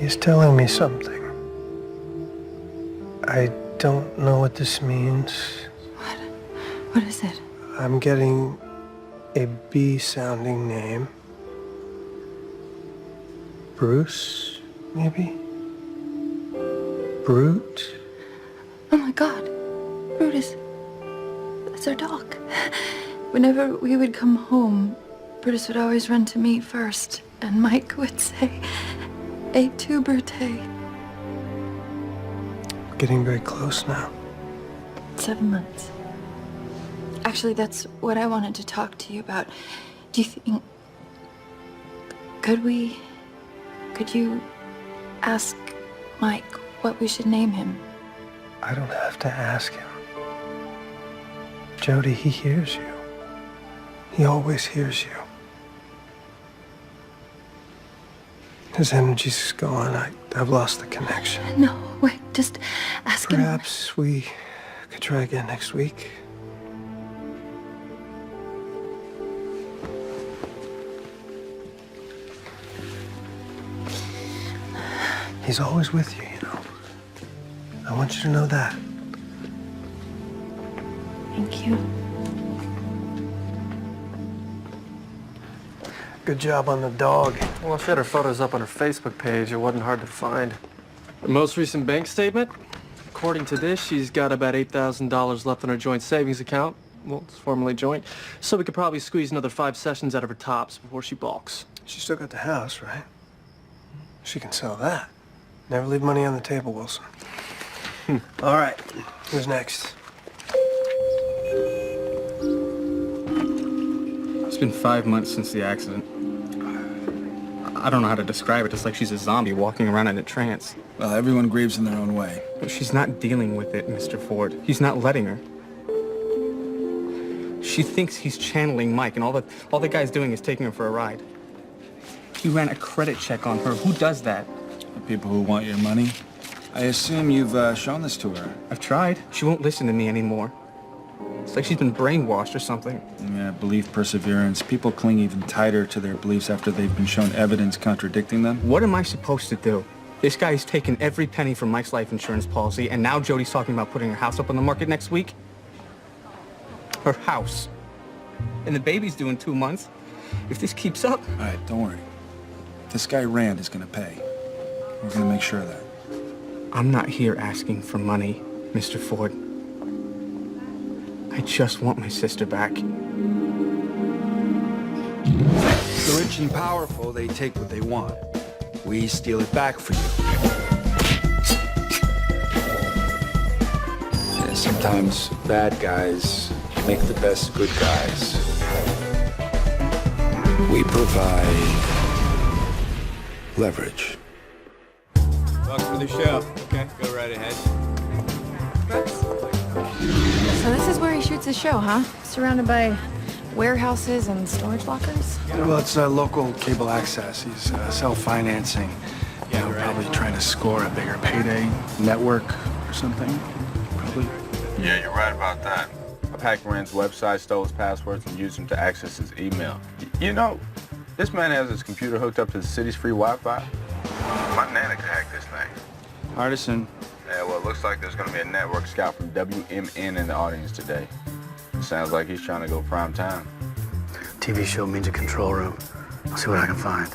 He's telling me something. I don't know what this means. What? What is it? I'm getting a B-sounding name. Bruce, maybe? Brute? Oh my God. Brutus. That's our dog. Whenever we would come home, Brutus would always run to me first, and Mike would say, "Et tu, Brute?" We're getting very close now. 7 months. Actually, that's what I wanted to talk to you about. Do you think... Could you ask Mike what we should name him? I don't have to ask him. Jody, he hears you. He always hears you. His energy's gone. I've lost the connection. No, wait, just ask him. Perhaps we could try again next week. He's always with you, you know. I want you to know that. Thank you. Good job on the dog. Well, she had her photos up on her Facebook page. It wasn't hard to find. Her most recent bank statement? According to this, she's got about $8,000 left on her joint savings account. Well, it's formerly joint. So we could probably squeeze another 5 sessions out of her tops before she balks. She's still got the house, right? She can sell that. Never leave money on the table, Wilson. All right, who's next? It's been 5 months since the accident. I don't know how to describe it. It's like she's a zombie walking around in a trance. Well, everyone grieves in their own way. But she's not dealing with it, Mr. Ford. He's not letting her. She thinks he's channeling Mike, and all the guy's doing is taking her for a ride. He ran a credit check on her. Who does that? The people who want your money. I assume you've shown this to her. I've tried. She won't listen to me anymore. It's like she's been brainwashed or something. Yeah, belief, perseverance. People cling even tighter to their beliefs after they've been shown evidence contradicting them. What am I supposed to do? This guy's taken every penny from Mike's life insurance policy, and now Jody's talking about putting her house up on the market next week? Her house. And the baby's due in 2 months. If this keeps up... All right, don't worry. This guy Rand is gonna pay. We're gonna make sure of that. I'm not here asking for money, Mr. Ford. I just want my sister back. The rich and powerful, they take what they want. We steal it back for you. Yeah, sometimes bad guys make the best good guys. We provide leverage. Bucks for the show. Okay, go right ahead. So this is where he shoots his show, huh? Surrounded by warehouses and storage lockers? Well, it's local cable access. He's self-financing. Probably trying to score a bigger payday network or something. Probably. Yeah, you're right about that. I hacked Rand's website, stole his passwords, and used them to access his email. You know, this man has his computer hooked up to the city's free Wi-Fi. My nana could hack this thing. Artisan. Yeah, well, it looks like there's going to be a network scout from WMN in the audience today. It sounds like he's trying to go prime time. TV show means a control room. I'll see what I can find.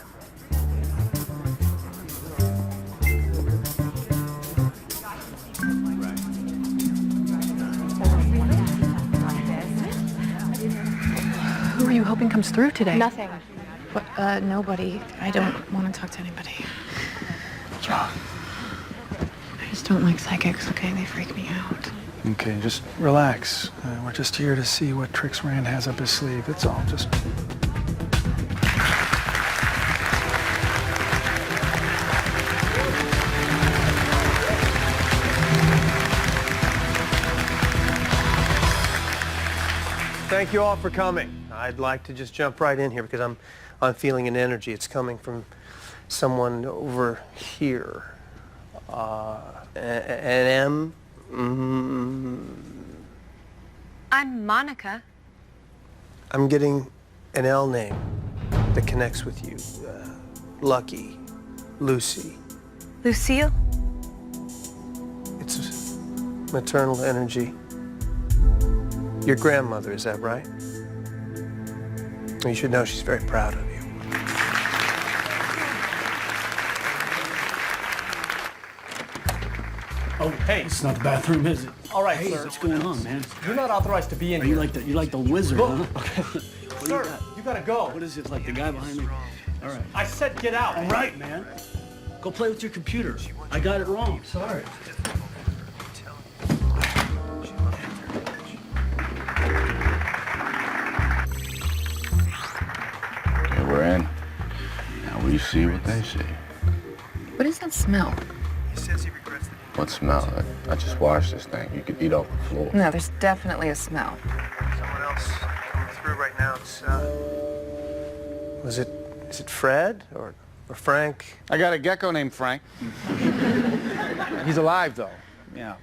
Who are you hoping comes through today? Nothing. What, nobody. I don't want to talk to anybody. I just don't like psychics, okay? They freak me out. Okay, just relax. We're just here to see what tricks Rand has up his sleeve. That's all. Just... Thank you all for coming. I'd like to just jump right in here because I'm feeling an energy. It's coming from someone over here. An M. I'm Monica. I'm getting an L name that connects with you. Lucky, Lucy, Lucille? It's maternal energy. Your grandmother, is that right? You should know she's very proud of you. Oh, hey. It's not the bathroom, is it? All right, Hey, sir. what's going on, man? You're not authorized to be in Are here. you like the wizard, huh? Sir, you gotta go. What is it, like the guy behind me? All right. I said get out. All right, man. Go play with your computer. I got it wrong. Sorry. Okay, we're in. Now we see what they see. What is that smell? He says he regrets that What smell? I just washed this thing. You could eat off the floor. No, there's definitely a smell. someone else coming through right now. It's, is it Fred or Frank? I got a gecko named Frank. He's alive, though. Yeah.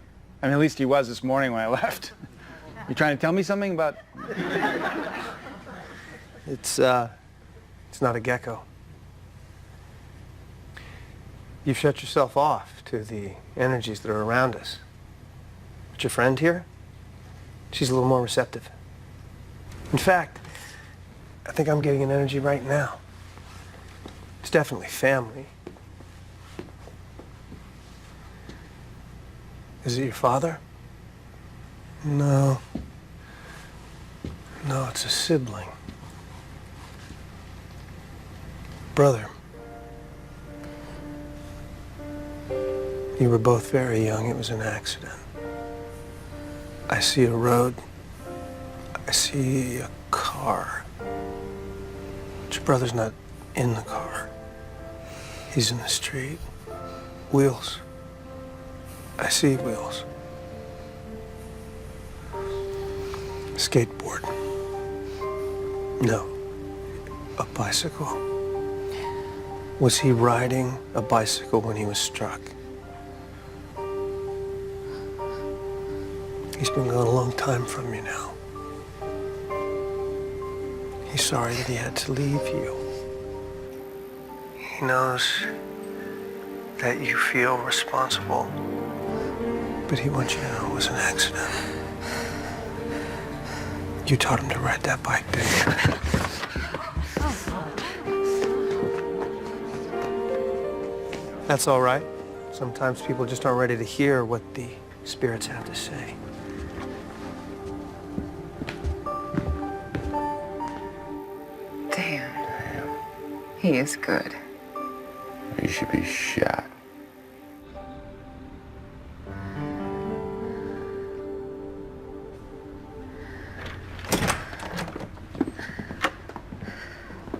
I mean, at least he was this morning when I left. You trying to tell me something about... It's not a gecko. You've shut yourself off to the energies that are around us. But your friend here, she's a little more receptive. In fact, I think I'm getting an energy right now. It's definitely family. Is it your father? No. No, it's a sibling. Brother. You were both very young. It was an accident. I see a road. I see a car. But your brother's not in the car. He's in the street. Wheels. I see wheels. Skateboard. No. A bicycle. Was he riding a bicycle when he was struck? He's been gone a long time from you now. He's sorry that he had to leave you. He knows that you feel responsible, but he wants you to know it was an accident. You taught him to ride that bike, didn't you? That's all right. Sometimes people just aren't ready to hear what the spirits have to say. Damn. He is good. You should be shot.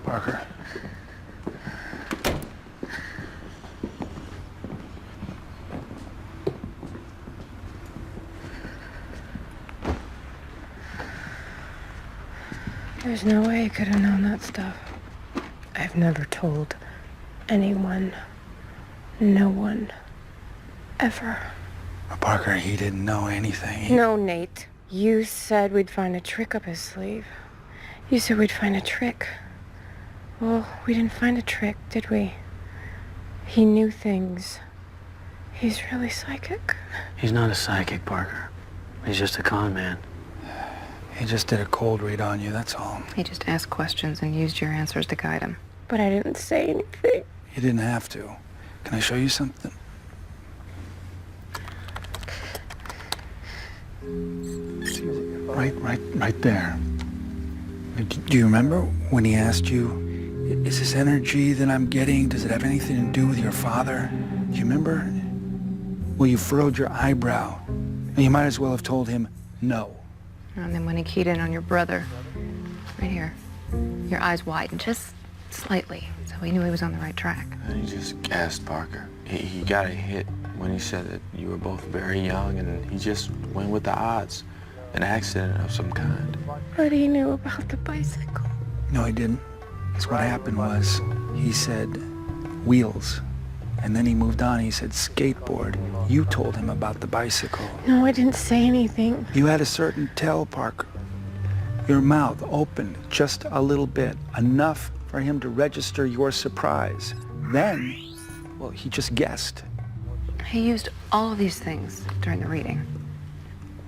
Parker. There's no way he could have known that stuff. I've never told anyone. No one. Ever. Parker, he didn't know anything. No, Nate. You said we'd find a trick up his sleeve. You said we'd find a trick. Well, we didn't find a trick, did we? He knew things. He's really psychic. He's not a psychic, Parker. He's just a con man. He just did a cold read on you, that's all. He just asked questions and used your answers to guide him. But I didn't say anything. You didn't have to. Can I show you something? See, right there. Do you remember when he asked you, is this energy that I'm getting, does it have anything to do with your father? Do you remember? Well, you furrowed your eyebrow. And you might as well have told him no. And then when he keyed in on your brother, right here, your eyes widened just slightly, so he knew he was on the right track. He just gassed Parker. He got a hit when he said that you were both very young, and he just went with the odds. An accident of some kind. But he knew about the bicycle. No, he didn't. That's what happened was, he said wheels. And then he moved on, he said skateboard. You told him about the bicycle. No, I didn't say anything. You had a certain tell, Parker. Your mouth opened just a little bit, enough for him to register your surprise. Then, well, he just guessed. He used all of these things during the reading.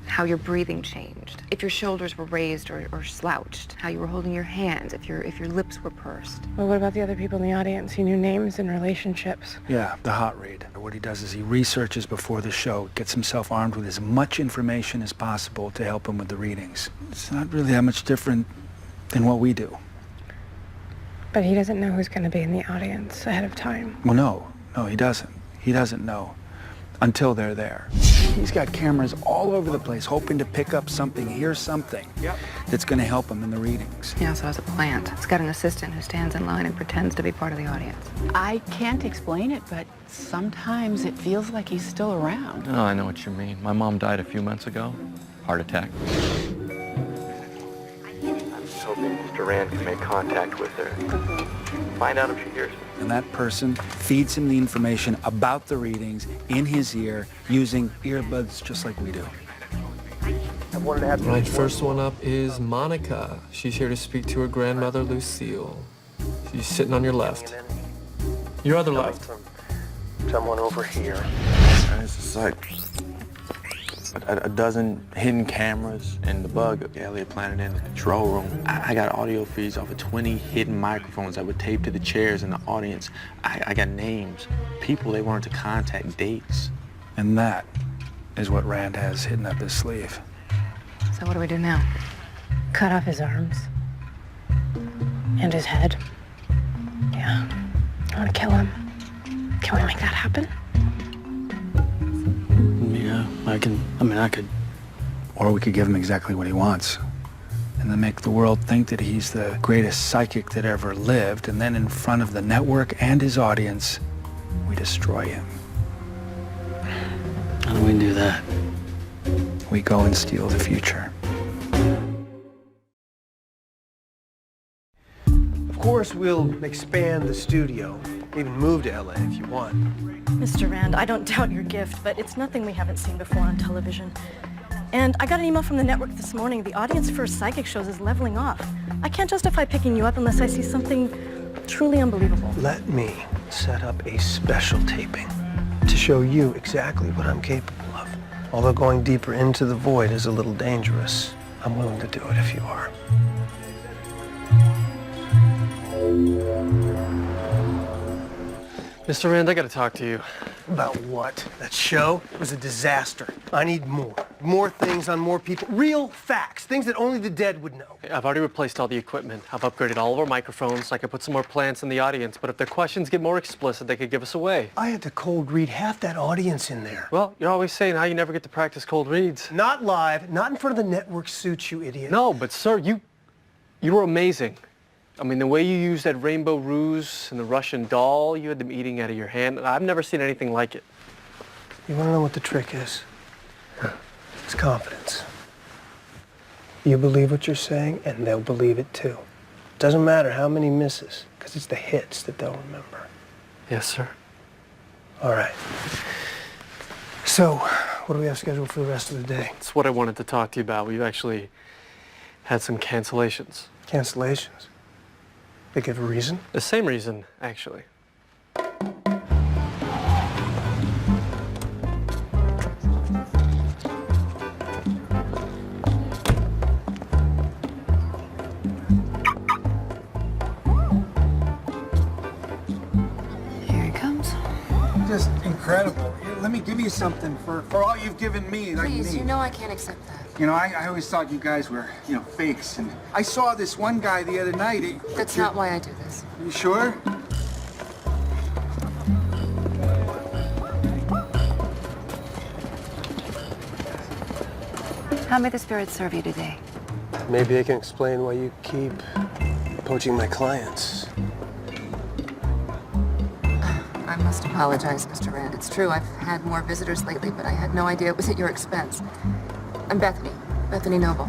How your breathing changed, if your shoulders were raised or slouched, how you were holding your hands, if your lips were pursed. Well, what about the other people in the audience? He knew names and relationships. Yeah, the hot read. What he does is he researches before the show, gets himself armed with as much information as possible to help him with the readings. It's not really that much different than what we do. But he doesn't know who's going to be in the audience ahead of time. Well, no, he doesn't. He doesn't know until they're there. He's got cameras all over the place, hoping to pick up something, hear something that's going to help him in the readings. He also has a plant. He's got an assistant who stands in line and pretends to be part of the audience. I can't explain it, but sometimes it feels like he's still around. Oh, I know what you mean. My mom died a few months ago. Heart attack. I'm just hoping Mr. Rand can make contact with her. Find out if she hears me. And that person feeds him the information about the readings in his ear using earbuds just like we do. My first one up is Monica. She's here to speak to her grandmother, Lucille. She's sitting on your left. Your other left. Someone over here. It's just like a dozen hidden cameras and the bug Elliot planted in the control room. I got audio feeds off of 20 hidden microphones that were taped to the chairs in the audience. I got names, people they wanted to contact, dates. And that is what Rand has hidden up his sleeve. So what do we do now? Cut off his arms. And his head. Yeah. I want to kill him. Can we make that happen? Yeah, I could. Or we could give him exactly what he wants. And then make the world think that he's the greatest psychic that ever lived. And then in front of the network and his audience, we destroy him. How do we do that? We go and steal the future. Of course, we'll expand the studio. Even move to LA if you want. Mr. Rand, I don't doubt your gift, but it's nothing we haven't seen before on television. And I got an email from the network this morning. The audience for psychic shows is leveling off. I can't justify picking you up unless I see something truly unbelievable. Let me set up a special taping to show you exactly what I'm capable of. Although going deeper into the void is a little dangerous, I'm willing to do it if you are. Mr. Rand, I gotta talk to you. About what? That show was a disaster. I need more. More things on more people. Real facts. Things that only the dead would know. I've already replaced all the equipment. I've upgraded all of our microphones. I could put some more plants in the audience, but if their questions get more explicit, they could give us away. I had to cold read half that audience in there. Well, you're always saying how you never get to practice cold reads. Not live, not in front of the network suits, you idiot. No, but sir, you were amazing. I mean, the way you used that rainbow ruse and the Russian doll, you had them eating out of your hand. I've never seen anything like it. You want to know what the trick is? It's confidence. You believe what you're saying, and they'll believe it too. Doesn't matter how many misses, because it's the hits that they'll remember. Yes, sir. All right. So, what do we have scheduled for the rest of the day? That's what I wanted to talk to you about. We've actually had some cancellations. Cancellations? They give a reason? The same reason, actually. Here he comes. Just incredible. Here, let me give you something for all you've given me. Please, me. you know I can't accept that. You know, I always thought you guys were, fakes. And I saw this one guy the other night. That's not why I do this. You sure? How may the spirits serve you today? Maybe they can explain why you keep poaching my clients. I must apologize, Mr. Rand. It's true, I've had more visitors lately, but I had no idea it was at your expense. I'm Bethany Noble.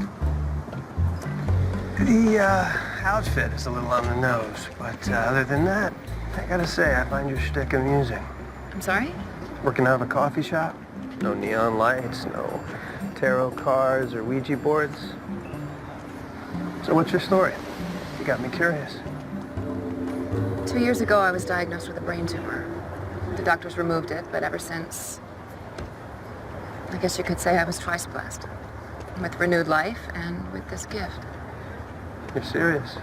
The outfit is a little on the nose, but other than that, I gotta say, I find your shtick amusing. I'm sorry? Working out of a coffee shop? No neon lights, no tarot cards or Ouija boards. So what's your story? You got me curious. 2 years ago, I was diagnosed with a brain tumor. The doctors removed it, but ever since, I guess you could say I was twice blessed. With renewed life and with this gift. You're serious?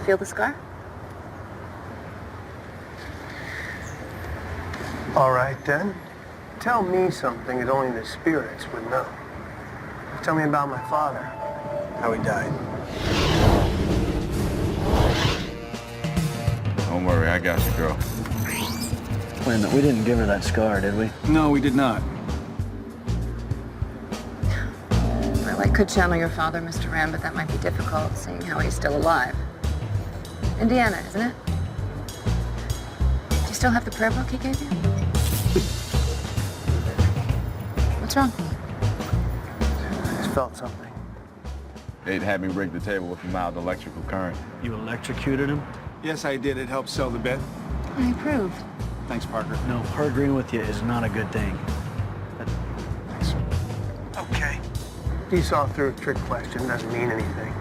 Feel the scar? All right, then. Tell me something that only the spirits would know. Tell me about my father, how he died. Don't worry, I got you, girl. Wait a minute, we didn't give her that scar, did we? No, we did not. Well, I could channel your father, Mr. Ram, but that might be difficult, seeing how he's still alive. Indiana, isn't it? Do you still have the prayer book he gave you? What's wrong? I just felt something. They'd had me rig the table with a mild electrical current. You electrocuted him? Yes, I did. It helped sell the bed. I approved. Thanks, Parker. No, her agreeing with you is not a good thing. Thanks. Okay. You saw through a trick question doesn't mean anything.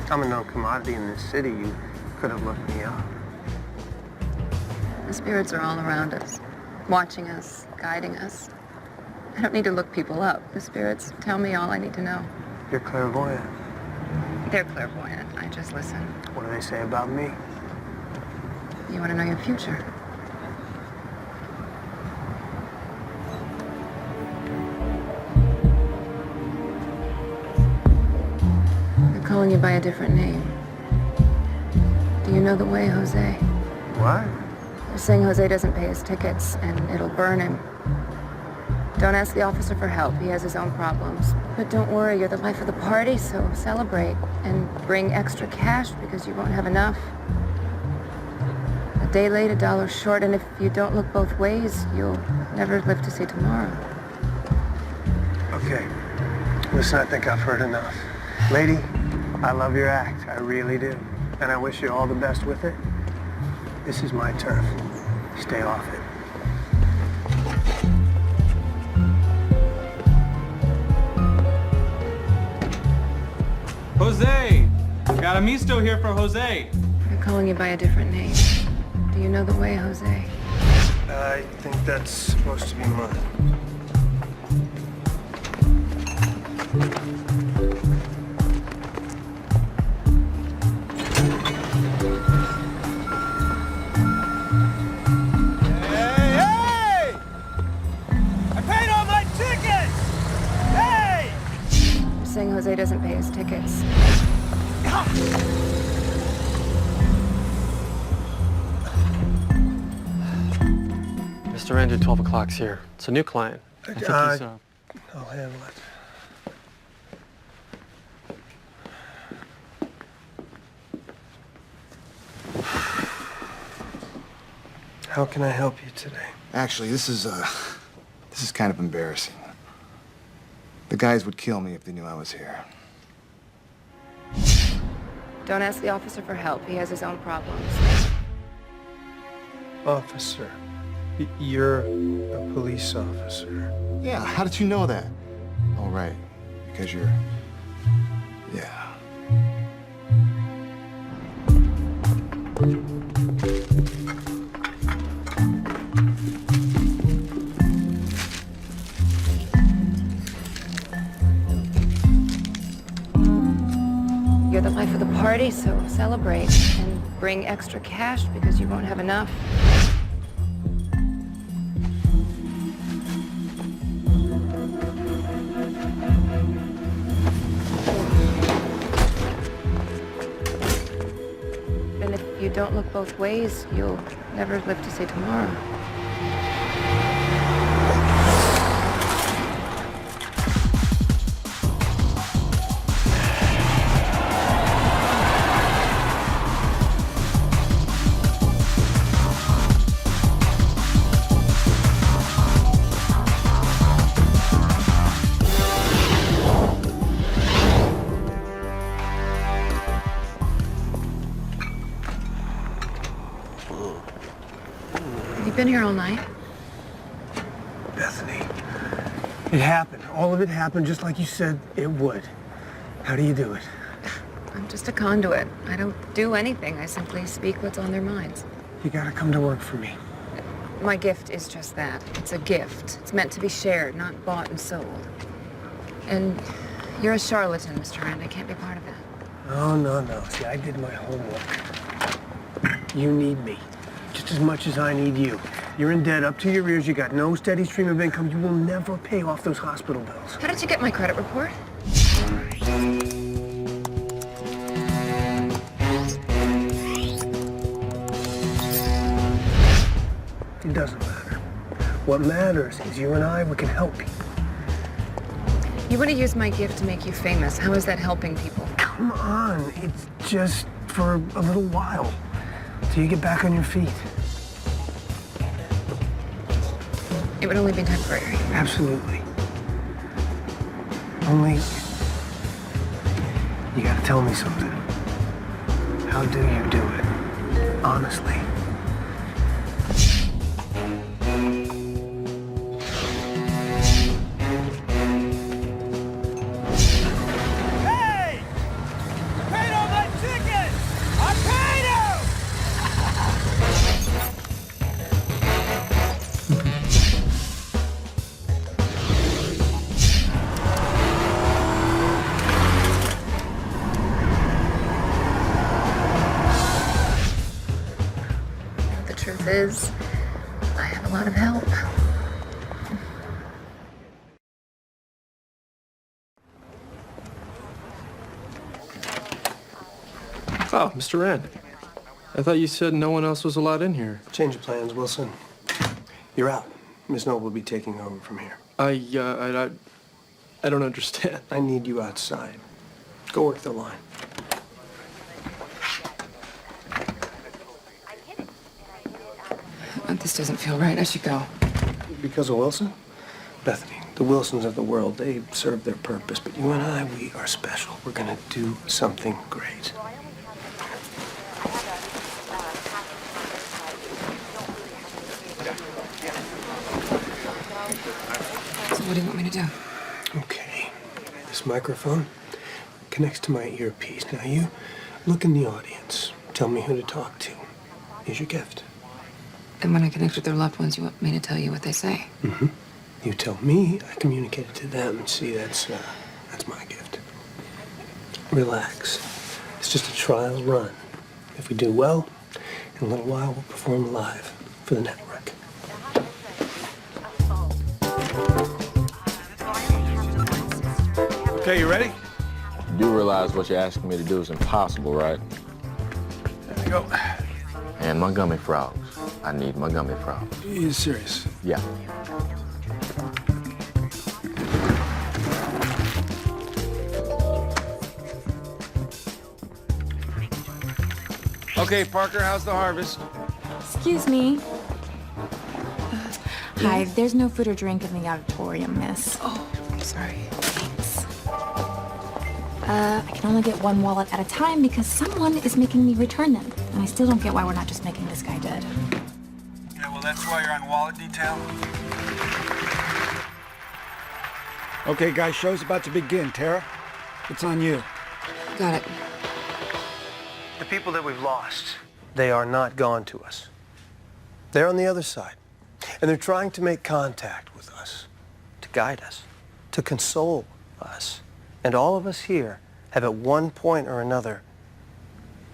I'm a known commodity in this city. You could have looked me up. The spirits are all around us, watching us, guiding us. I don't need to look people up. The spirits tell me all I need to know. You're clairvoyant. They're clairvoyant. I just listen. What do they say about me? You want to know your future? They're calling you by a different name. Do you know the way, Jose? What? They're saying Jose doesn't pay his tickets, and it'll burn him. Don't ask the officer for help. He has his own problems. But don't worry, you're the life of the party, so celebrate. And bring extra cash, because you won't have enough. A day late, $1 short, and if you don't look both ways, you'll never live to see tomorrow. Okay. Listen, I think I've heard enough. Lady, I love your act. I really do. And I wish you all the best with it. This is my turf. Stay off it. Jose! Got a misto here for Jose. They're calling you by a different name. Do you know the way, Jose? I think that's supposed to be mine. Hey! I paid all my tickets! Hey! They're saying Jose doesn't pay his tickets. Mr. Andrew, 12 o'clock's here. It's a new client. I think he's, I'll handle it. How can I help you today? Actually, this is kind of embarrassing. The guys would kill me if they knew I was here. Don't ask the officer for help. He has his own problems. Officer. You're a police officer. Yeah, how did you know that? Oh, right. Because you're... Yeah. You're the life of the party, so celebrate. And bring extra cash, because you won't have enough. And if you don't look both ways, you'll never live to see tomorrow. Been here all night? Bethany, it happened. All of it happened just like you said it would. How do you do it? I'm just a conduit. I don't do anything. I simply speak what's on their minds. You gotta come to work for me. My gift is just that. It's a gift. It's meant to be shared, not bought and sold. And you're a charlatan, Mr. Rand. I can't be part of that. Oh, no. See, I did my homework. You need me just as much as I need you. You're in debt up to your ears. You got no steady stream of income. You will never pay off those hospital bills. How did you get my credit report? It doesn't matter. What matters is you and I, we can help people. You want to use my gift to make you famous. How is that helping people? Come on. It's just for a little while. Till you get back on your feet. It would only be temporary. Absolutely. Only, you gotta tell me something. How do you do it? Honestly. Hey! I paid all my tickets! I paid him! The truth is, I have a lot of help. Oh, Mr. Rand. I thought you said no one else was allowed in here. Change of plans, Wilson. You're out. Miss Noble will be taking over from here. I don't understand. I need you outside. Go work the line. This doesn't feel right. I should go. Because of Wilson? Bethany, the Wilsons of the world, they serve their purpose. But you and I, we are special. We're gonna do something great. So what do you want me to do? Okay. This microphone connects to my earpiece. Now you look in the audience. Tell me who to talk to. Here's your gift. And when I connect with their loved ones, you want me to tell you what they say? Mm-hmm. You tell me, I communicate it to them. See, that's my gift. Relax. It's just a trial run. If we do well, in a little while we'll perform live for the network. Okay, you ready? You do realize what you're asking me to do is impossible, right? There we go. And my gummy frogs. I need my gummy frogs. You serious? Yeah. Okay, Parker, how's the harvest? Excuse me. Hi, there's no food or drink in the auditorium, miss. Oh, I'm sorry. Thanks. I can only get one wallet at a time because someone is making me return them. And I still don't get why we're not just making this guy dead. Yeah, well, that's why you're on wallet detail. Okay, guys, show's about to begin. Tara, it's on you. Got it. The people that we've lost, they are not gone to us. They're on the other side. And they're trying to make contact with us, to guide us, to console us. And all of us here have at one point or another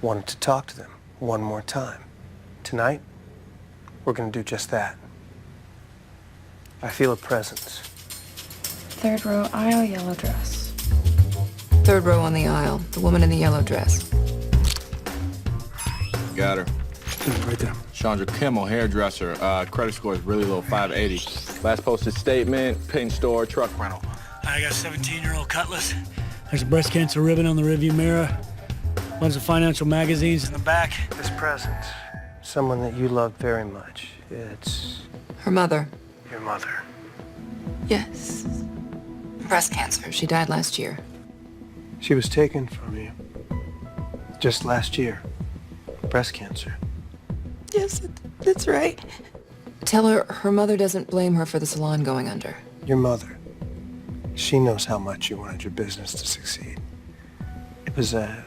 wanted to talk to them one more time. Tonight, we're going to do just that. I feel a presence. Third row aisle, yellow dress. Third row on the aisle, the woman in the yellow dress. Got her. Right there. Chandra Kimmel, hairdresser. Credit score is really low, 580. Last posted statement, paint store, truck rental. I got a 17-year-old Cutlass. There's a breast cancer ribbon on the rearview mirror. Bunch of financial magazines in the back. This presence, someone that you love very much. It's Her mother. your mother. Yes. Breast cancer. She died last year. She was taken from you just last year. Breast cancer. Yes, that's right. Tell her her mother doesn't blame her for the salon going under. Your mother. She knows how much you wanted your business to succeed. It was a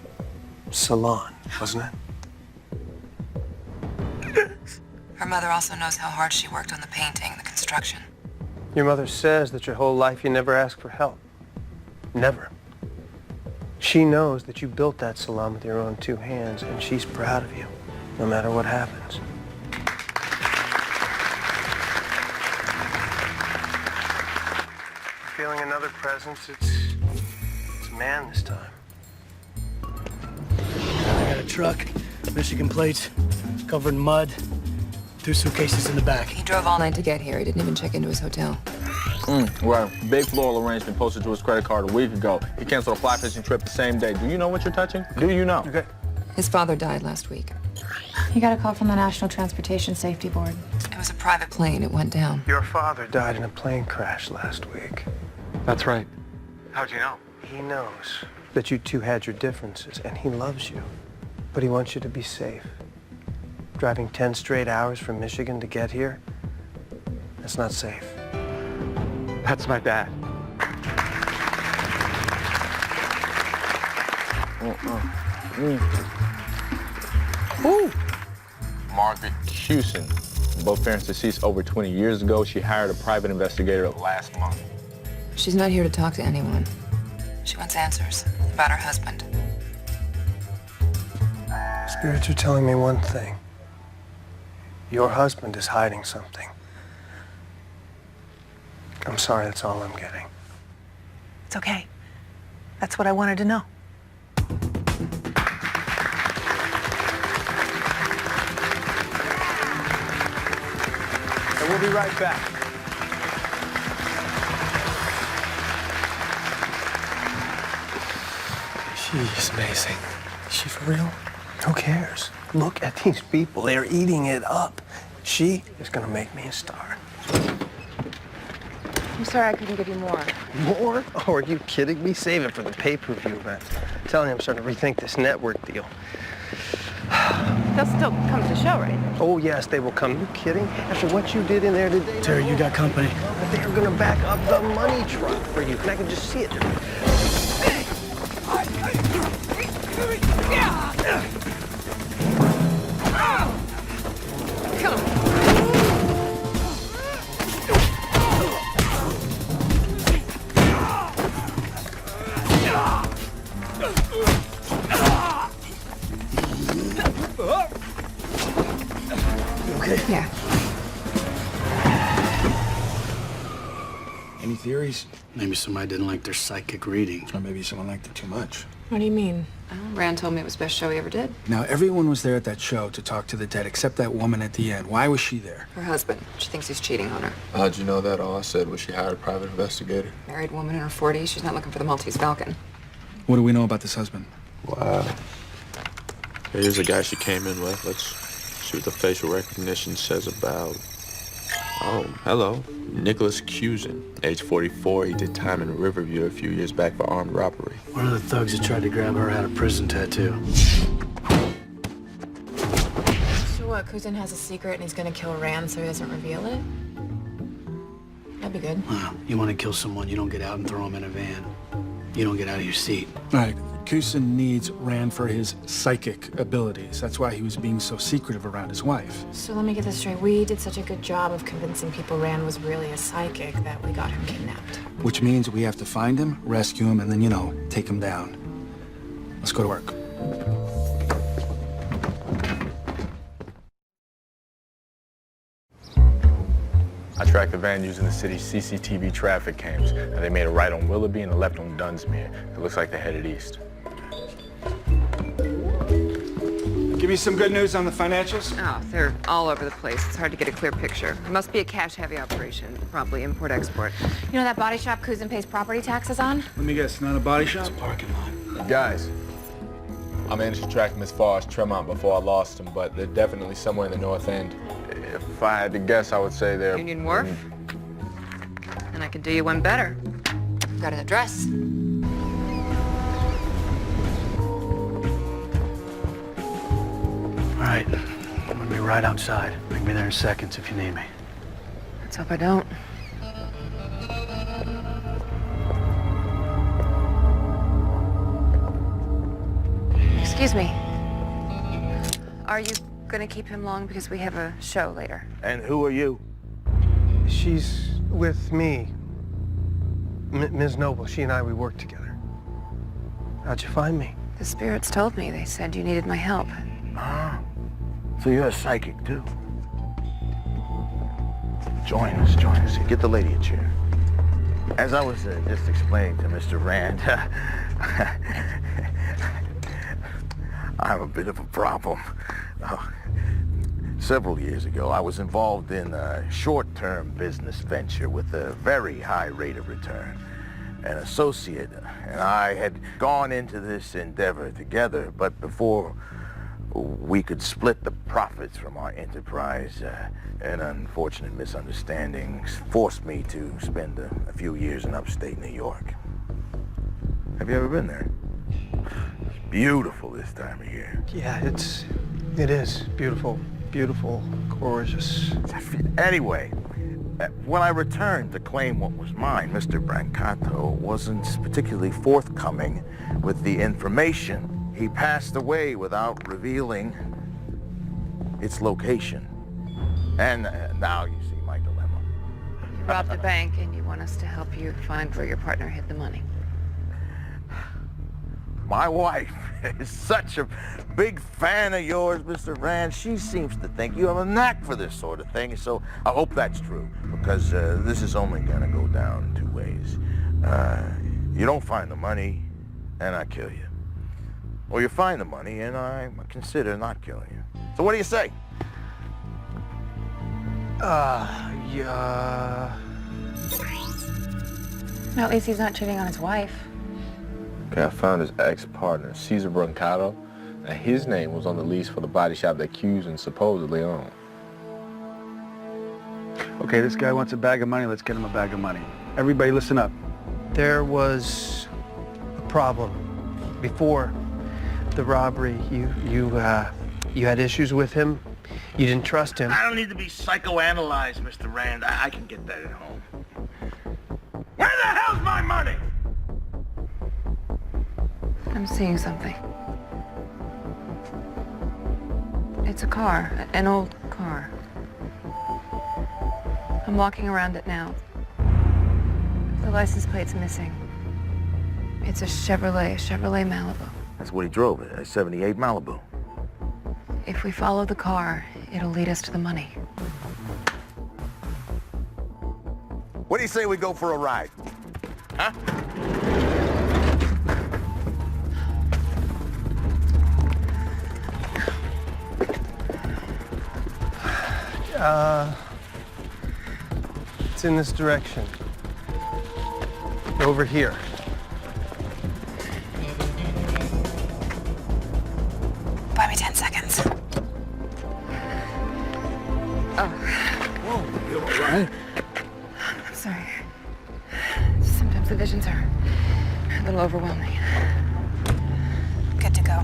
salon, wasn't it? Her mother also knows how hard she worked on the painting, the construction. Your mother says that your whole life you never asked for help. Never. She knows that you built that salon with your own two hands, and she's proud of you, no matter what happens. Feeling another presence, it's a man this time. I got a truck, Michigan plates, covered in mud, 2 suitcases in the back. He drove all night to get here. He didn't even check into his hotel. Well, big floral arrangement posted to his credit card a week ago. He canceled a fly fishing trip the same day. Do you know what you're touching? Do you know? Okay. His father died last week. He got a call from the National Transportation Safety Board. It was a private plane. It went down. Your father died in a plane crash last week. That's right. How'd you know? He knows that you two had your differences, and he loves you. But he wants you to be safe. Driving 10 straight hours from Michigan to get here, that's not safe. That's my dad. Margaret Hewson. Both parents deceased over 20 years ago. She hired a private investigator last month. She's not here to talk to anyone. She wants answers about her husband. Spirits are telling me one thing. Your husband is hiding something. I'm sorry, that's all I'm getting. It's okay. That's what I wanted to know. And we'll be right back. She's amazing. Is she for real? Who cares? Look at these people. They're eating it up. She is gonna make me a star. I'm sorry I couldn't give you more. More? Oh, are you kidding me? Save it for the pay-per-view event. I'm telling you, I'm starting to rethink this network deal. They'll still come to the show, right? Oh, yes, they will come. You kidding? After what you did in there today? Terry, you got company. But they're gonna back up the money truck for you. And I can just see it. Yeah. Any theories? Maybe somebody didn't like their psychic reading. Or maybe someone liked it too much. What do you mean? Rand told me it was the best show he ever did. Now, everyone was there at that show to talk to the dead, except that woman at the end. Why was she there? Her husband. She thinks he's cheating on her. How'd you know that? All I said was she hired a private investigator. Married woman in her 40s. She's not looking for the Maltese Falcon. What do we know about this husband? Wow. Here's a guy she came in with. Let's see what the facial recognition says about... Oh, hello. Nicholas Cusin, age 44. He did time in Riverview a few years back for armed robbery. One of the thugs that tried to grab her had a prison tattoo. So what, Cousin has a secret and he's gonna kill Rand so he doesn't reveal it? That'd be good. Wow. You want to kill someone, you don't get out and throw him in a van. You don't get out of your seat. Right. Kusin needs Rand for his psychic abilities. That's why he was being so secretive around his wife. So let me get this straight. We did such a good job of convincing people Rand was really a psychic that we got him kidnapped. Which means we have to find him, rescue him, and then, you know, take him down. Let's go to work. I tracked the van using the city's CCTV traffic cams. Now, they made a right on Willoughby and a left on Dunsmuir. It looks like they're headed east. Give me some good news on the financials. Oh, they're all over the place. It's hard to get a clear picture. It must be a cash-heavy operation, probably import-export. You know that body shop Cousin pays property taxes on? Let me guess, not a body shop? It's a parking lot. Guys, I managed to track them as far as Tremont before I lost them, but they're definitely somewhere in the north end. If I had to guess, I would say they're... Union Wharf? And I can do you one better. I've got an address. All right. I'm gonna be right outside. Bring me there in seconds if you need me. Let's hope I don't. Excuse me. Are you gonna keep him long because we have a show later. And who are you? She's with me. Ms. Noble, she and I, we work together. How'd you find me? The spirits told me. They said you needed my help. Ah, so you're a psychic, too. Join us. Get the lady a chair. As I was just explaining to Mr. Rand, I'm a bit of a problem. Several years ago, I was involved in a short-term business venture with a very high rate of return. An associate and I had gone into this endeavor together, but before we could split the profits from our enterprise, an unfortunate misunderstanding forced me to spend a few years in upstate New York. Have you ever been there? It's beautiful this time of year. Yeah, it is beautiful. Beautiful, gorgeous. Anyway, when I returned to claim what was mine, Mr. Brancato wasn't particularly forthcoming with the information. He passed away without revealing its location. And now you see my dilemma. You robbed a bank and you want us to help you find where your partner hid the money. My wife is such a big fan of yours, Mr. Rand. She seems to think you have a knack for this sort of thing, so I hope that's true, because this is only going to go down two ways. You don't find the money, and I kill you. Or you find the money, and I consider not killing you. So what do you say? Yeah. No, at least he's not cheating on his wife. Okay, I found his ex-partner, Cesar Brancato, and his name was on the lease for the body shop that Cusan supposedly owned. Okay, this guy wants a bag of money. Let's get him a bag of money. Everybody listen up. There was a problem before the robbery. You had issues with him. You didn't trust him. I don't need to be psychoanalyzed, Mr. Rand. I can get that at home. Where the hell's my money? I'm seeing something. It's a car, an old car. I'm walking around it now. The license plate's missing. It's a Chevrolet Malibu. That's what he drove, a 78 Malibu. If we follow the car, it'll lead us to the money. What do you say we go for a ride? Huh? It's in this direction. Over here. Buy me 10 seconds. Oh. Whoa, you all right? I'm sorry. Sometimes the visions are a little overwhelming. Good to go.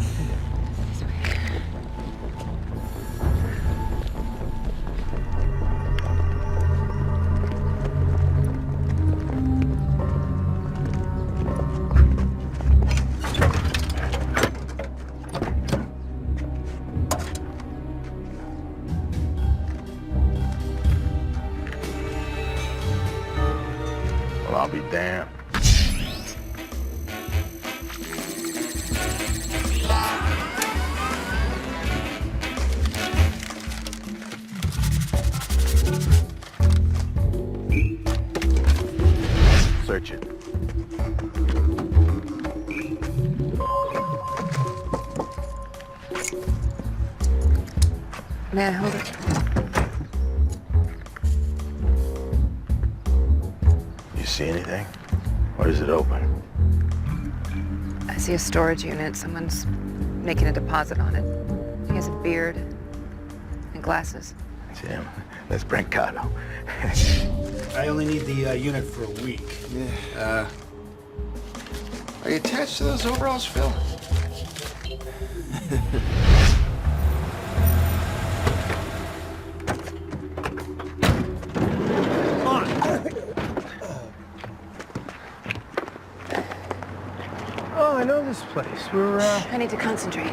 Well, I'll be damned. Search it. May I hold it? You see anything? Or is it open? I see a storage unit. Someone's making a deposit on it. He has a beard and glasses. That's him. That's Brancato. I only need the unit for a week. Are you attached to those overalls, Phil? Oh, I know this place. We're I need to concentrate.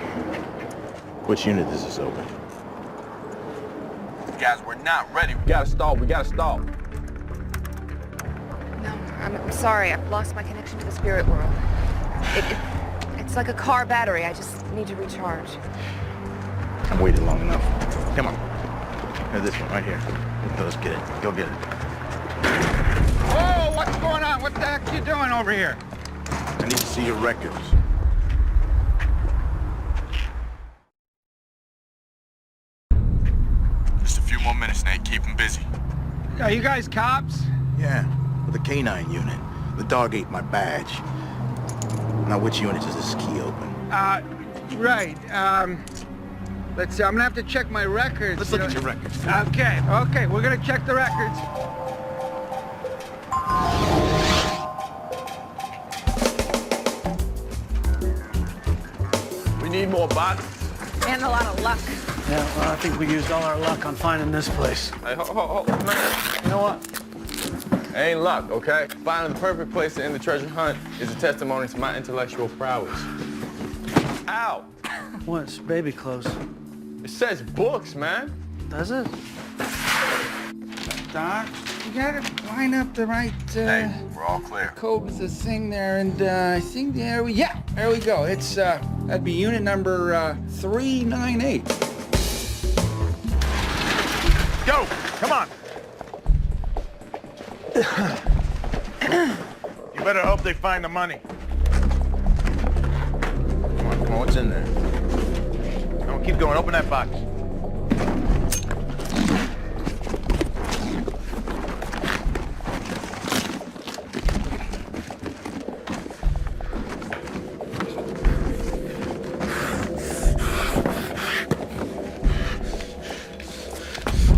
Which unit is this open? Guys, we're not ready. We gotta stall. We gotta stall. No, I'm sorry. I've lost my connection to the spirit world. It's like a car battery. I just need to recharge. I've waited long enough. Come on. Here's this one right here. Let's get it. Go get it. Whoa, what's going on? What the heck are you doing over here? I need to see your records. Just a few more minutes, Nate. Keep them busy. Are you guys cops? Yeah, with the canine unit. The dog ate my badge. Now, which unit does this key open? Right. Let's see. I'm gonna have to check my records. Let's look at your records. Okay. We're gonna check the records. We need more boxes. And a lot of luck. Yeah, well, I think we used all our luck on finding this place. Hey, hold, man. You know what? Ain't luck, okay? Finding the perfect place to end the treasure hunt is a testimony to my intellectual prowess. Ow! What's baby clothes? It says books, man. Does it? Doc, you gotta line up the right, Hey, we're all clear. code with the thing there, and I think there we go. It's, that'd be unit number, 398. Go! Come on! You better hope they find the money. Come on, what's in there? Come on, keep going, open that box.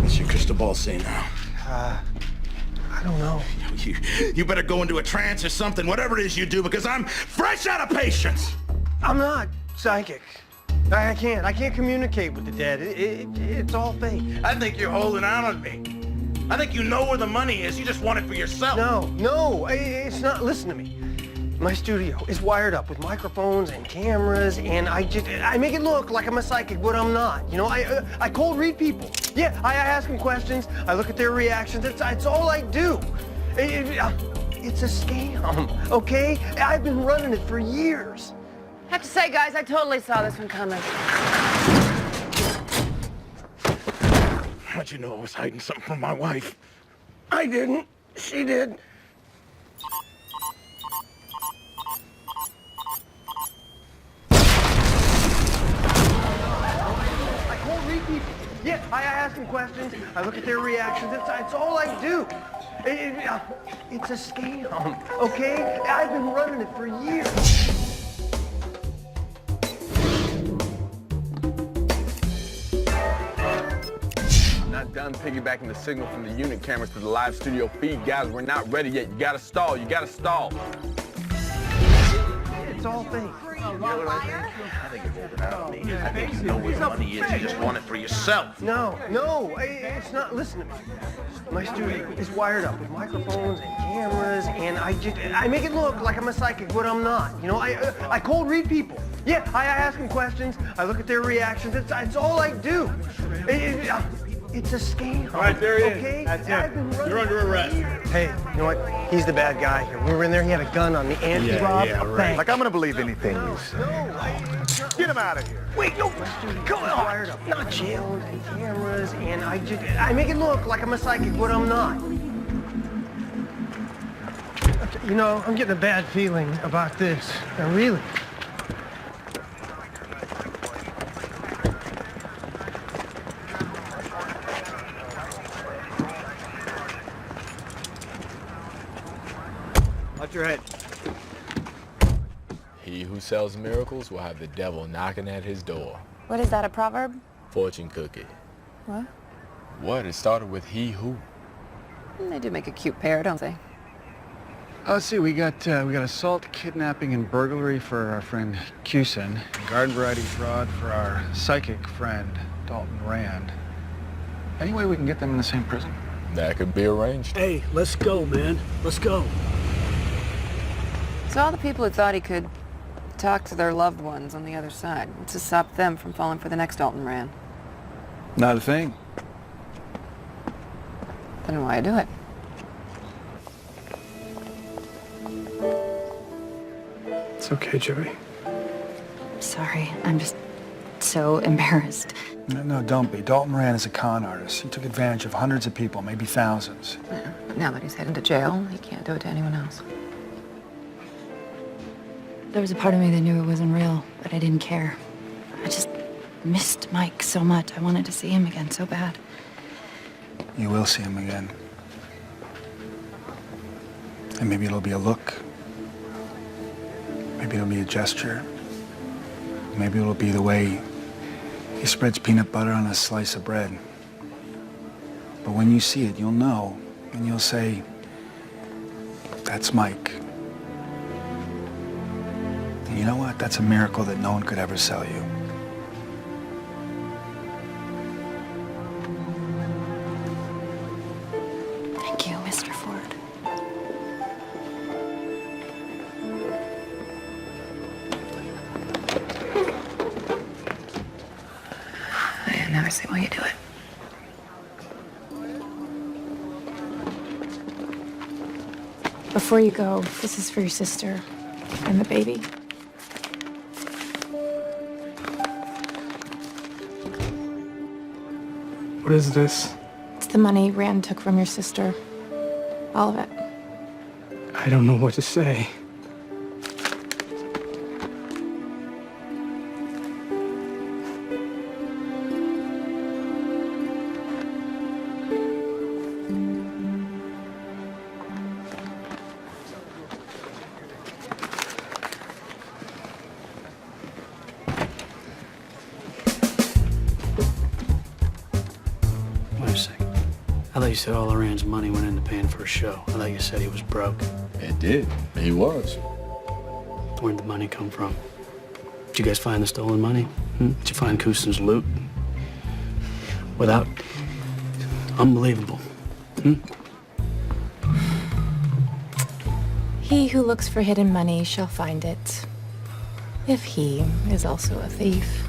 What's your crystal ball say now? I don't know. You better go into a trance or something, whatever it is you do, because I'm fresh out of patience. I'm not psychic. I can't communicate with the dead. It's all fake. I think you're holding out on me. I think you know where the money is. You just want it for yourself. No, it's not. Listen to me. My studio is wired up with microphones and cameras, and I make it look like I'm a psychic, but I'm not. You know, I cold read people. Yeah, I ask them questions. I look at their reactions. It's all I do. It's a scam, okay? I've been running it for years. I have to say, guys, I totally saw this one coming. How'd you know I was hiding something from my wife? I didn't. She did. I cold read people. Yeah, I ask them questions. I look at their reactions. It's all I do. It's a scam, okay? I've been running it for years. I'm not done piggybacking the signal from the unit cameras to the live studio feed. Guys, we're not ready yet. You gotta stall. You gotta stall. It's all fake. I think you're holding out on me. I think you know where the money is. You just want it for yourself. No, it's not. Listen to me. My studio is wired up with microphones and cameras, and I make it look like I'm a psychic, but I'm not. You know, I cold read people. Yeah, I ask them questions. I look at their reactions. It's all I do. It's a scam. All right, there he is. Okay? That's I've him. been running You're under arrest. Hey, you know what? He's the bad guy here. We were in there. He had a gun on me, and he robbed a bank. Like, I'm gonna believe anything you say. Get him out of here. Wait, no. Come on. Not jail and cameras, and I make it look like I'm a psychic, but I'm not. You know, I'm getting a bad feeling about this. Really. Watch your head. He who sells miracles will have the devil knocking at his door. What is that, a proverb? Fortune cookie. What? What? It started with he who. They do make a cute pair, don't they? Let's see, we got assault, kidnapping, and burglary for our friend Cusin. Garden variety fraud for our psychic friend, Dalton Rand. Any way we can get them in the same prison? That could be arranged. Hey, let's go, man. Let's go. So all the people who thought he could talk to their loved ones on the other side, what's to stop them from falling for the next Dalton Rand? Not a thing. Then why do it? It's okay, Joey. Sorry, I'm just so embarrassed. No, don't be. Dalton Moran is a con artist. He took advantage of hundreds of people, maybe thousands. Yeah, but now that he's heading to jail, he can't do it to anyone else. There was a part of me that knew it wasn't real, but I didn't care. I just missed Mike so much. I wanted to see him again so bad. You will see him again. And maybe it'll be a look. Maybe it'll be a gesture. Maybe it'll be the way he spreads peanut butter on a slice of bread. But when you see it, you'll know, and you'll say, that's Mike. And you know what? That's a miracle that no one could ever sell you. Thank you, Mr. Ford. I never see why you do it. Before you go, this is for your sister and the baby. What is this? It's the money Rand took from your sister. All of it. I don't know what to say. Wait a second. I thought you said all of Rand's money went into paying for a show. I thought you said he was broke. It did. He was. Where'd the money come from? Did you guys find the stolen money? Did you find Cousins' loot? Without... Unbelievable. He who looks for hidden money shall find it, if he is also a thief.